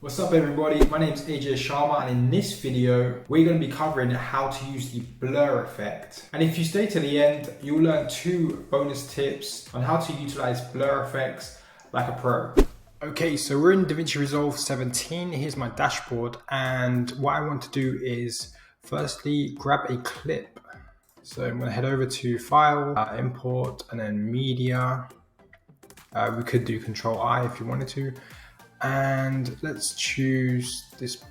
What's up everybody, my name is Ajay Sharma, and in this video we're going to be covering how to use the blur effect. And if you stay to the end, you'll learn 2 bonus tips on how to utilize blur effects like a pro. Okay, so we're in Davinci Resolve 17. Here's my dashboard, and what I want to do is firstly grab a clip. So I'm going to head over to File, Import, and then Media. We could do Control I if you wanted to. And let's choose this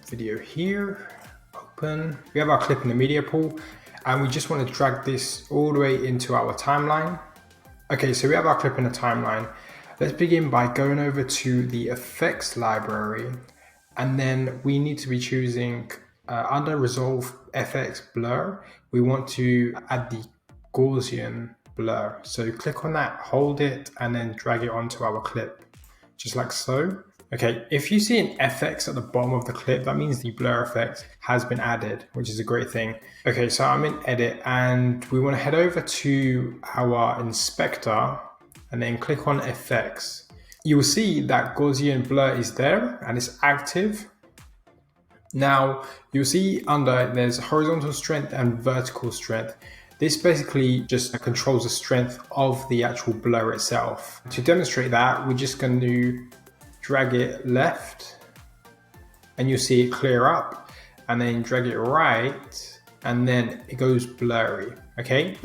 video here, open. We have our clip in the media pool, and we just want to drag this all the way into our timeline. Okay, so we have our clip in the timeline. Let's begin by going over to the effects library, and then we need to be choosing under Resolve FX Blur, we want to add the Gaussian blur. So click on that, hold it, and then drag it onto our clip. Just like so. Okay, if you see an FX at the bottom of the clip, that means the blur effect has been added, which is a great thing. Okay, so I'm in edit, and we want to head over to our inspector and then click on effects. You will see that Gaussian blur is there and it's active. Now you'll see under there's horizontal strength and vertical strength. This basically just controls the strength of the actual blur itself. To demonstrate that, we're just going to drag it left and you'll see it clear up, and then drag it right and then it goes blurry, okay?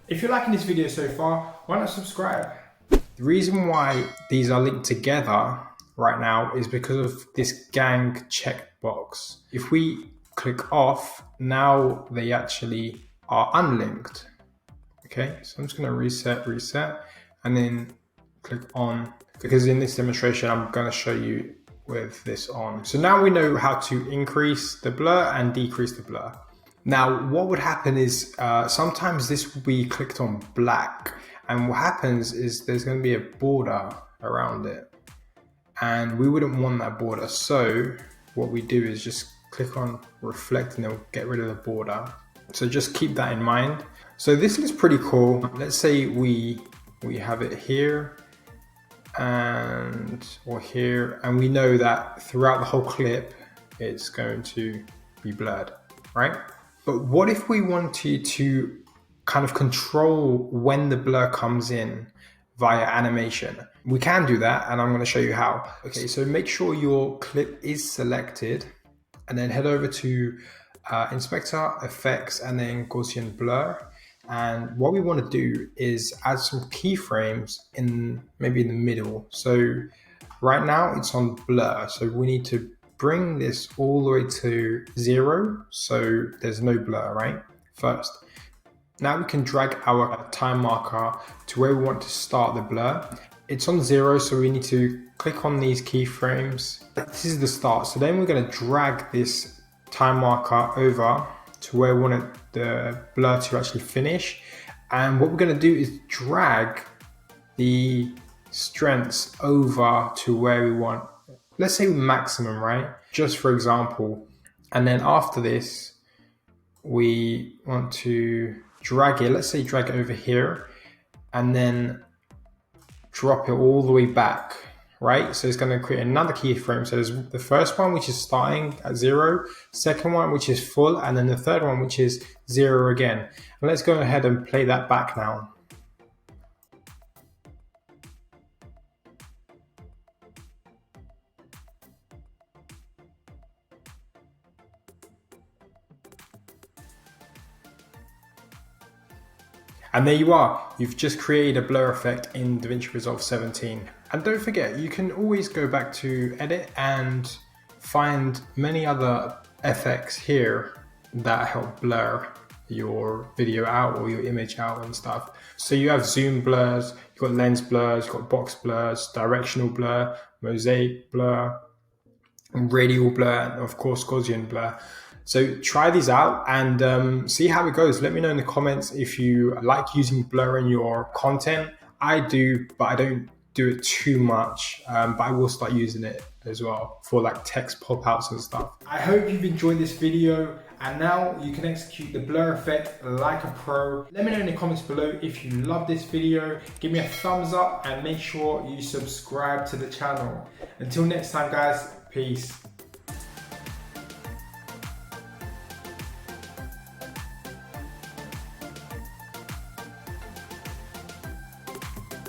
If you're liking this video so far, why not subscribe? The reason why these are linked together right now is because of this gang checkbox. If we click off, now they actually are unlinked. Okay, so I'm just going to reset, and then click on, because in this demonstration I'm going to show you with this on. So now we know how to increase the blur and decrease the blur. Now what would happen is sometimes this will be clicked on black, and what happens is there's going to be a border around it, and we wouldn't want that border. So what we do is just click on reflect, and it'll get rid of the border. So just keep that in mind. So this looks pretty cool. Let's say we have it here or here, and we know that throughout the whole clip it's going to be blurred, right? But what if we wanted to kind of control when the blur comes in via animation? We can do that, and I'm going to show you how. Okay, so make sure your clip is selected, and then head over to Inspector, Effects, and then Gaussian Blur. And what we want to do is add some keyframes maybe in the middle. So right now it's on blur, so we need to bring this all the way to 0, so there's no blur, right? First. Now we can drag our time marker to where we want to start the blur. It's on 0, so we need to click on these keyframes. This is the start. So then we're going to drag this time marker over to where we want the blur to actually finish. And what we're going to do is drag the strengths over to where we want, let's say maximum, right? Just for example. And then after this, we want to drag it, let's say drag it over here, and then drop it all the way back, right? So it's going to create another keyframe. So there's the first one, which is starting at 0, second one, which is full, and then the third one, which is 0 again. And let's go ahead and play that back now. And there you are, you've just created a blur effect in Davinci Resolve 17. And don't forget, you can always go back to edit and find many other effects here that help blur your video out or your image out and stuff. So you have zoom blurs, you've got lens blurs, you've got box blurs, directional blur, mosaic blur, radial blur, and of course Gaussian blur. So try these out and see how it goes. Let me know in the comments if you like using blur in your content. I do, but I don't do it too much, but I will start using it as well for like text pop-outs and stuff. I hope you've enjoyed this video, and now you can execute the blur effect like a pro. Let me know in the comments below if you love this video. Give me a thumbs up and make sure you subscribe to the channel. Until next time guys, Peace.